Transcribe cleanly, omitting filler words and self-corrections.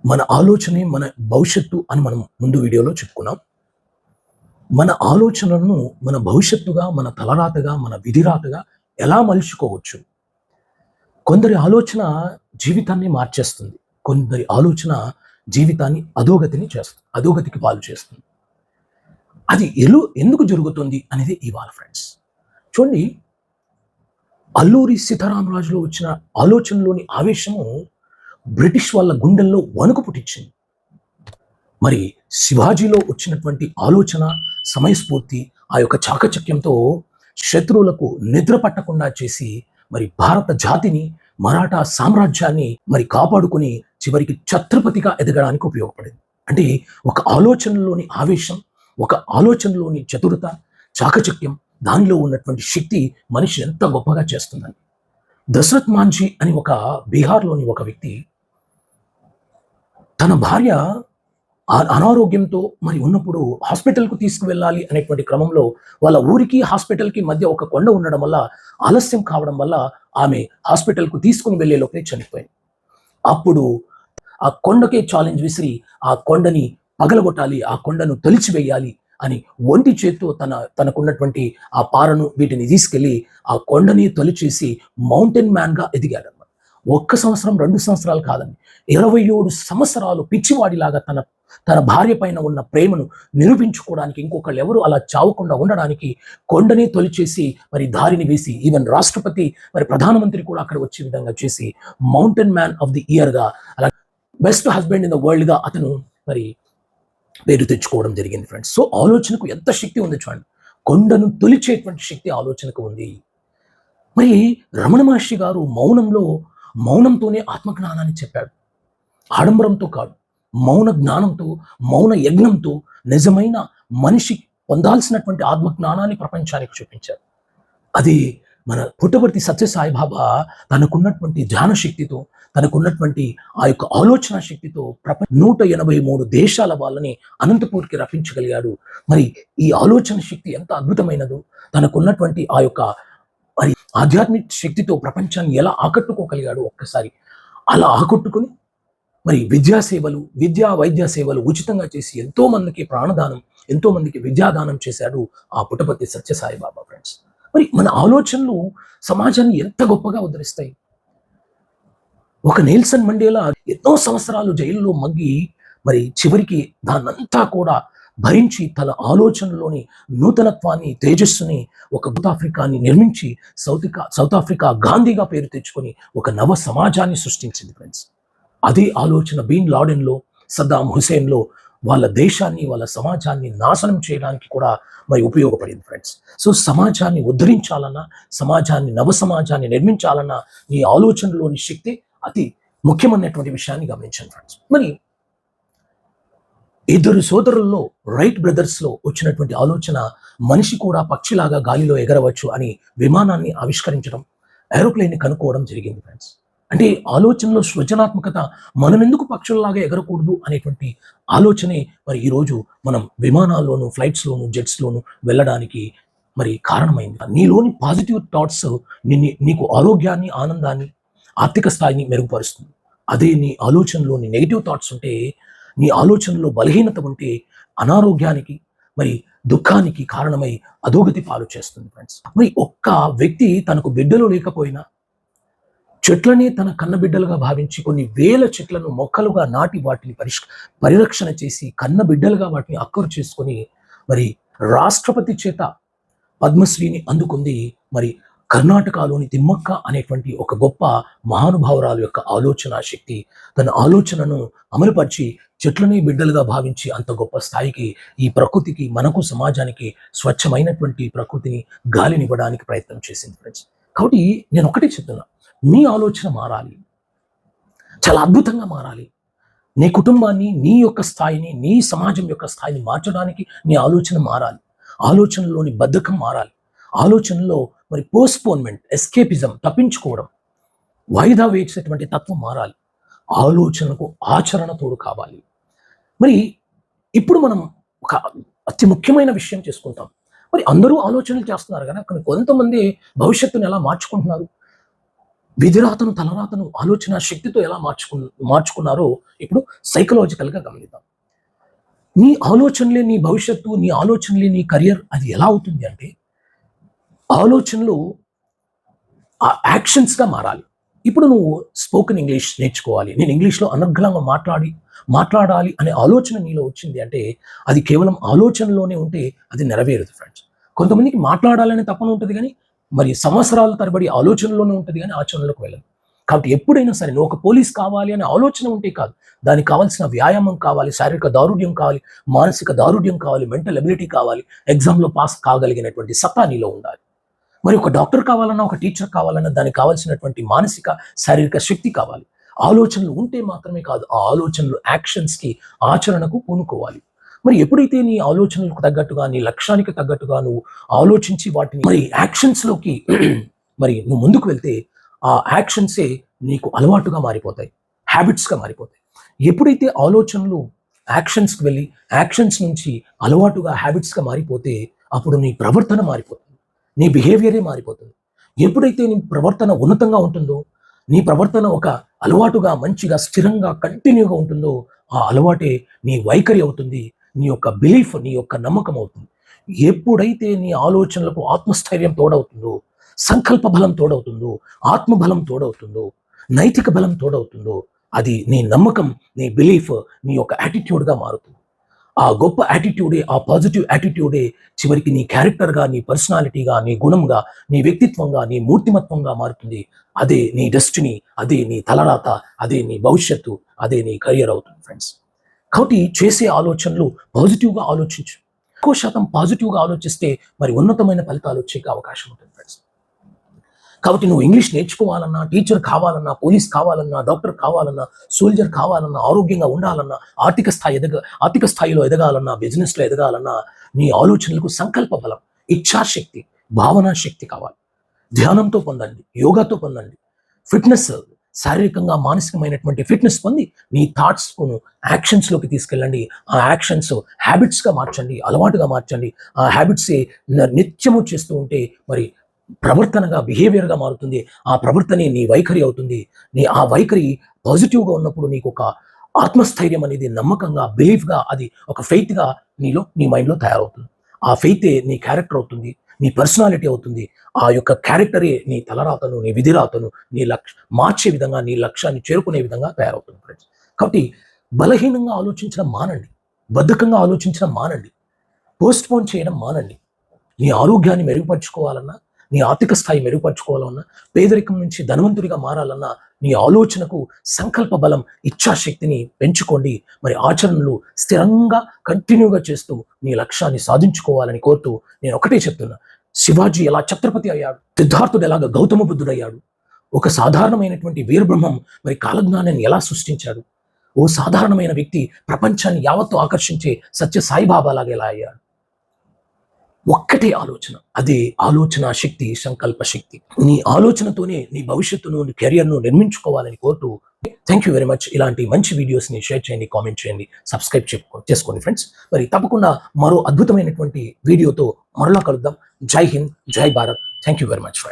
మన ఆలోచనే మన భవిష్యత్తు అని మనం ముందు వీడియోలో చెప్పుకున్నాం. మన ఆలోచనలను మన భవిష్యత్తుగా, మన తలరాతగా, మన విధిరాతగా ఎలా మలుచుకోవచ్చు? కొందరి ఆలోచన జీవితాన్ని మార్చేస్తుంది. కొందరి ఆలోచన జీవితాన్ని అధోగతికి పాలు చేస్తుంది. అది ఎందుకు జరుగుతుంది అనేది ఇవాళ ఫ్రెండ్స్. చూడండి, అల్లూరి సీతారామరాజులో వచ్చిన ఆలోచనలోని ఆవేశము బ్రిటిష్ వాళ్ళ గుండెల్లో వణుకు పుట్టించింది. మరి శివాజీలో వచ్చినటువంటి ఆలోచన, సమయస్ఫూర్తి, ఆ యొక్క చాకచక్యంతో శత్రువులకు నిద్ర పట్టకుండా చేసి మరి భారత జాతిని, మరాఠా సామ్రాజ్యాన్ని మరి కాపాడుకుని చివరికి ఛత్రపతిగా ఎదగడానికి ఉపయోగపడింది. అంటే ఒక ఆలోచనలోని ఆవేశం, ఒక ఆలోచనలోని చతురత, చాకచక్యం, దానిలో ఉన్నటువంటి శక్తి మనిషి ఎంత గొప్పగా చేస్తుందని. దశరథ్ మాంఝీ అని ఒక బీహార్లోని ఒక వ్యక్తి తన భార్య అనారోగ్యంతో మరి ఉన్నప్పుడు హాస్పిటల్‌కు తీసుకువెళ్ళాలి అనేటువంటి క్రమంలో వాళ్ళ ఊరికి, హాస్పిటల్‌కి మధ్య ఒక కొండ ఉండడం వల్ల, ఆలస్యం కావడం వల్ల ఆమె హాస్పిటల్‌కు తీసుకొని వెళ్ళే లోపే చనిపోయింది. అప్పుడు ఆ కొండకే ఛాలెంజ్ విసిరి, ఆ కొండని పగలగొట్టాలి, ఆ కొండను తొలిచివేయాలి అని ఒంటి చేత్తో తనకున్నటువంటి ఆ పారను వీటిని తీసుకెళ్ళి ఆ కొండని తొలిచేసి మౌంటైన్ మ్యాన్‌గా ఎదిగాడన్నమాట. ఒక్క సంవత్సరం, 2 సంవత్సరాలు కాదండి. 27 సంవత్సరాలు పిచ్చివాడిలాగా తన తన భార్య పైన ఉన్న ప్రేమను నిరూపించుకోవడానికి, ఇంకొకళ్ళెవరు అలా చావకుండా ఉండడానికి కొండని తొలిచేసి మరి దారిని వేసి, ఈవెన్ రాష్ట్రపతి మరి ప్రధానమంత్రి కూడా అక్కడ వచ్చే విధంగా చేసి మౌంటైన్ మ్యాన్ ఆఫ్ ది ఇయర్‌గా, అలా బెస్ట్ హస్బెండ్ ఇన్ ద వరల్డ్‌గా అతను మరి పేరు తెచ్చుకోవడం జరిగింది ఫ్రెండ్స్. సో ఆలోచనకు ఎంత శక్తి ఉంది చూడండి. కొండను తొలిచేటువంటి శక్తి ఆలోచనకు ఉంది. మరి రమణ మహర్షి గారు మౌనంతోనే ఆత్మజ్ఞానాన్ని చెప్పాడు. ఆడంబరంతో కాదు, మౌన జ్ఞానంతో, మౌన యజ్ఞంతో నిజమైన మనిషి పొందాల్సినటువంటి ఆత్మజ్ఞానాన్ని ప్రపంచానికి చూపించారు. అది మన పుట్టపర్తి సత్యసాయి బాబా తనకున్నటువంటి ధ్యాన శక్తితో, తనకున్నటువంటి ఆ యొక్క ఆలోచన శక్తితో 183 దేశాల వాళ్ళని అనంతపూర్‌కి రప్పించగలిగాడు. మరి ఈ ఆలోచన శక్తి ఎంత అద్భుతమైనదో, తనకున్నటువంటి ఆ యొక్క మరి ఆధ్యాత్మిక శక్తితో ప్రపంచాన్ని ఎలా ఆకట్టుకోగలిగాడో ఒక్కసారి అలా ఆకట్టుకొని మరి వైద్య సేవలు ఉచితంగా చేసి ఎంతో మందికి ప్రాణదానం, ఎంతో మందికి విద్యాదానం చేశాడు ఆ పుట్టపర్తి సత్యసాయి బాబా ఫ్రెండ్స్. మరి మన ఆలోచనలు సమాజాన్ని ఎంత గొప్పగా ఉద్ధరిస్తాయి. ఒక నెల్సన్ మండేలా ఎన్నో సంవత్సరాలు జైల్లో మగ్గి మరి చివరికి దాన్నంతా కూడా భరించి తన ఆలోచనలోని నూతనత్వాన్ని, తేజస్సుని ఒక సౌత్ ఆఫ్రికాని నిర్మించి సౌత్ ఆఫ్రికా గాంధీగా పేరు తెచ్చుకొని ఒక నవ సమాజాన్ని సృష్టించింది ఫ్రెండ్స్. అదే ఆలోచన బిన్ లాడెన్‌లో, సద్దాం హుసేన్‌లో వాళ్ళ దేశాన్ని, వాళ్ళ సమాజాన్ని నాశనం చేయడానికి కూడా మరి ఉపయోగపడింది ఫ్రెండ్స్. సో సమాజాన్ని ఉద్ధరించాలన్నా, నవ సమాజాన్ని నిర్మించాలన్నా నీ ఆలోచనలోని శక్తి అతి ముఖ్యమైనటువంటి విషయాన్ని గమనించండి ఫ్రెండ్స్. మరి ఇద్దరు సోదరుల్లో రైట్ బ్రదర్స్‌లో వచ్చినటువంటి ఆలోచన మనిషి కూడా పక్షిలాగా గాలిలో ఎగరవచ్చు అని విమానాన్ని ఆవిష్కరించడం, ఏరోప్లేన్‌ని కనుక్కోవడం జరిగింది ఫ్రెండ్స్. అంటే ఆలోచనలో సృజనాత్మకత, మనమెందుకు పక్షుల్లాగా ఎగరకూడదు అనేటువంటి ఆలోచనే మరి ఈరోజు మనం విమానాల్లోను, ఫ్లైట్స్‌లోను, జెట్స్‌లోను వెళ్ళడానికి మరి కారణమైంది. నీలోని పాజిటివ్ థాట్స్ నీకు ఆరోగ్యాన్ని, ఆనందాన్ని, ఆర్థిక స్థాయిని మెరుగుపరుస్తుంది. అదే నీ ఆలోచనలోని నెగెటివ్ థాట్స్ ఉంటే, నీ ఆలోచనలో బలహీనత ఉంటే అనారోగ్యానికి మరి దుఃఖానికి కారణమై అధోగతి పాలు చేస్తుంది ఫ్రెండ్స్. మరి ఒక్క వ్యక్తి తనకు బిడ్డలు లేకపోయినా చెట్లని తన కన్నబిడ్డలుగా భావించి కొన్ని వేల చెట్లను మొక్కలుగా నాటి వాటిని పరిరక్షణ చేసి కన్నబిడ్డలుగా వాటిని అక్కరు చేసుకొని మరి రాష్ట్రపతి చేత పద్మశ్రీని అందుకుంది మరి కర్ణాటకలోని తిమ్మక్క అనేటువంటి ఒక గొప్ప మహానుభావురాలు యొక్క ఆలోచన శక్తి. తన ఆలోచనను అమలుపరిచి చెట్లని బిడ్డలుగా భావించి అంత గొప్ప స్థాయికి ఈ ప్రకృతికి, మనకు, సమాజానికి స్వచ్ఛమైనటువంటి ప్రకృతిని, గాలినివ్వడానికి ప్రయత్నం చేసింది ఫ్రెండ్స్. కాబట్టి నేను ఒకటే చెప్తున్నా, మీ ఆలోచన మారాలి. చాలా అద్భుతంగా మారాలి. నీ కుటుంబాన్ని, నీ యొక్క స్థాయిని, నీ సమాజం యొక్క స్థాయిని మార్చడానికి నీ ఆలోచన మారాలి. ఆలోచనలోని బద్ధకం మారాలి. ఆలోచనలో మరి పోస్ట్‌పోన్‌మెంట్, ఎస్కేపిజం, తప్పించుకోవడం, వాయిదా వేసేటువంటి తత్వం మారాలి. ఆలోచనకు ఆచరణ తోడు కావాలి. మరి ఇప్పుడు మనం ఒక అతి ముఖ్యమైన విషయం చేసుకుంటాం. మరి అందరూ ఆలోచనలు చేస్తున్నారు కదా, కానీ కొంతమంది భవిష్యత్తుని ఎలా మార్చుకుంటున్నారు? విధిరాతను తలరాతను ఆలోచన శక్తితో ఎలా మార్చుకున్నారో ఇప్పుడు సైకలాజికల్గా గమనిద్దాం. నీ ఆలోచనలే నీ భవిష్యత్తు, నీ ఆలోచనలే నీ కెరియర్. అది ఎలా అవుతుంది అంటే ఆలోచనలు ఆ యాక్షన్స్గా మారాలి. ఇప్పుడు నువ్వు స్పోకెన్ ఇంగ్లీష్ నేర్చుకోవాలి, నేను ఇంగ్లీష్లో అనర్గళంగా మాట్లాడాలి అనే ఆలోచన నీలో వచ్చింది అంటే అది కేవలం ఆలోచనలోనే ఉంటే అది నెరవేరదు ఫ్రెండ్స్. కొంతమందికి మాట్లాడాలనే తపన ఉంటుంది కానీ మరి సంవత్సరాల తరబడి ఆలోచనలోనే ఉంటుంది కానీ ఆచరణలోకి వెళ్ళదు. కాబట్టి ఎప్పుడైనా సరే నువ్వు ఒక పోలీస్ కావాలి అనే ఆలోచన ఉంటే కాదు, దానికి కావాల్సిన వ్యాయామం కావాలి, శారీరక దారుఢ్యం కావాలి, మానసిక దారుఢ్యం కావాలి, మెంటల్ ఎబిలిటీ కావాలి, ఎగ్జామ్లో పాస్ కాగలిగినటువంటి సత్తా నీలో ఉండాలి. మరి ఒక డాక్టర్ కావాలన్నా, ఒక టీచర్ కావాలన్నా దానికి కావాల్సినటువంటి మానసిక శారీరక శక్తి కావాలి. ఆలోచనలు ఉంటే మాత్రమే కాదు, ఆ ఆలోచనలు యాక్షన్స్కి, ఆచరణకు పూనుకోవాలి. మరి ఎప్పుడైతే నీ ఆలోచనలకు తగ్గట్టుగా, నీ లక్ష్యానికి తగ్గట్టుగా నువ్వు ఆలోచించి వాటిని మరి యాక్షన్స్లోకి మరి నువ్వు ముందుకు వెళ్తే ఆ యాక్షన్సే నీకు అలవాటుగా మారిపోతాయి, హ్యాబిట్స్గా మారిపోతాయి. ఎప్పుడైతే ఆలోచనలు యాక్షన్స్కి వెళ్ళి యాక్షన్స్ నుంచి అలవాటుగా హ్యాబిట్స్గా మారిపోతే అప్పుడు నీ ప్రవర్తన మారిపోతుంది, నీ బిహేవియరే మారిపోతుంది. ఎప్పుడైతే నీ ప్రవర్తన ఉన్నతంగా ఉంటుందో, నీ ప్రవర్తన ఒక అలవాటుగా మంచిగా స్థిరంగా కంటిన్యూగా ఉంటుందో ఆ అలవాటే నీ వైఖరి అవుతుంది, నీ యొక్క బిలీఫ్, నీ యొక్క నమ్మకం అవుతుంది. ఎప్పుడైతే నీ ఆలోచనలకు ఆత్మస్థైర్యం తోడవుతుందో, సంకల్ప బలం తోడవుతుందో, ఆత్మబలం తోడవుతుందో, నైతిక బలం తోడవుతుందో అది నీ నమ్మకం, నీ బిలీఫ్, నీ యొక్క యాటిట్యూడ్గా మారుతుంది. ఆ గొప్ప యాటిట్యూడే, ఆ పాజిటివ్ యాటిట్యూడే చివరికి నీ క్యారెక్టర్గా, నీ పర్సనాలిటీగా, నీ గుణంగా, నీ వ్యక్తిత్వంగా, నీ మూర్తిమత్వంగా మారుతుంది. అదే నీ డెస్టినీ, అదే నీ తలరాత, అదే నీ భవిష్యత్తు, అదే నీ కెరియర్ అవుతుంది ఫ్రెండ్స్. కాబట్టి చేసే ఆలోచనలు పాజిటివ్గా ఆలోచించు. ఎక్కువ శాతం పాజిటివ్గా ఆలోచిస్తే మరి ఉన్నతమైన ఫలితాలు వచ్చే అవకాశం ఉంటుంది ఫ్రెండ్స్. కాబట్టి నువ్వు ఇంగ్లీష్ నేర్చుకోవాలన్నా, టీచర్ కావాలన్నా, పోలీస్ కావాలన్నా, డాక్టర్ కావాలన్నా, సోల్జర్ కావాలన్నా, ఆరోగ్యంగా ఉండాలన్నా, ఆర్థిక స్థాయిలో ఎదగాలన్నా, బిజినెస్లో ఎదగాలన్నా నీ ఆలోచనలకు సంకల్ప బలం, ఇచ్ఛాశక్తి, భావనా శక్తి కావాలి. ధ్యానంతో పొందండి, యోగాతో పొందండి, ఫిట్నెస్, శారీరకంగా మానసికమైనటువంటి ఫిట్నెస్ పొంది నీ థాట్స్ను యాక్షన్స్లోకి తీసుకెళ్ళండి. ఆ యాక్షన్స్ హ్యాబిట్స్గా మార్చండి, అలవాటుగా మార్చండి. ఆ హ్యాబిట్సే నిత్యము చేస్తూ ఉంటే మరి ప్రవర్తనగా, బిహేవియర్గా మారుతుంది. ఆ ప్రవర్తనే నీ వైఖరి అవుతుంది. ఆ వైఖరి పాజిటివ్గా ఉన్నప్పుడు నీకు ఒక ఆత్మస్థైర్యం అనేది నమ్మకంగా, బిలీఫ్గా, అది ఒక ఫెయిత్గా నీ మైండ్లో తయారవుతుంది. ఆ ఫెయితే నీ క్యారెక్టర్ అవుతుంది, నీ పర్సనాలిటీ అవుతుంది. ఆ యొక్క క్యారెక్టరే నీ తలరాతను, నీ విధిరాతను మార్చే విధంగా, నీ లక్ష్యాన్ని చేరుకునే విధంగా తయారవుతుంది ఫ్రెండ్స్. కాబట్టి బలహీనంగా ఆలోచించడం మానండి, బద్ధకంగా ఆలోచించడం మానండి, పోస్ట్పోన్ చేయడం మానండి. నీ ఆరోగ్యాన్ని మెరుగుపరుచుకోవాలన్నా, నీ ఆర్థిక స్థాయి మెరుగుపరుచుకోవాలన్నా, పేదరికం నుంచి ధనవంతుడిగా మారాలన్నా నీ ఆలోచనకు సంకల్ప బలం, ఇచ్ఛాశక్తిని పెంచుకోండి. మరి ఆచరణలు స్థిరంగా కంటిన్యూగా చేస్తూ నీ లక్ష్యాన్ని సాధించుకోవాలని కోరుతూ నేను ఒకటే చెప్తున్నా. శివాజీ ఎలా ఛత్రపతి అయ్యాడు, సిద్ధార్థుడు ఎలాగ గౌతమ బుద్ధుడయ్యాడు, ఒక సాధారణమైనటువంటి వీరబ్రహ్మం మరి కాలజ్ఞానాన్ని ఎలా సృష్టించాడు, ఓ సాధారణమైన వ్యక్తి ప్రపంచాన్ని యావత్తు ఆకర్షించే సత్య సాయిబాబా లాగా ఎలా అయ్యాడు. ఒక్కటే ఆలోచన, అదే ఆలోచన శక్తి, సంకల్ప శక్తి. నీ ఆలోచనతోనే నీ భవిష్యత్తును, నీ కెరియర్ను నిర్మించుకోవాలని కోరుతూ థ్యాంక్ యూ వెరీ మచ్. ఇలాంటి మంచి వీడియోస్ని షేర్ చేయండి, కామెంట్ చేయండి, సబ్స్క్రైబ్ చేసుకోండి ఫ్రెండ్స్. మరి తప్పకుండా మరో అద్భుతమైనటువంటి వీడియోతో మరలా కలుద్దాం. జై హింద్, జై Bharat. Thank you very much friends.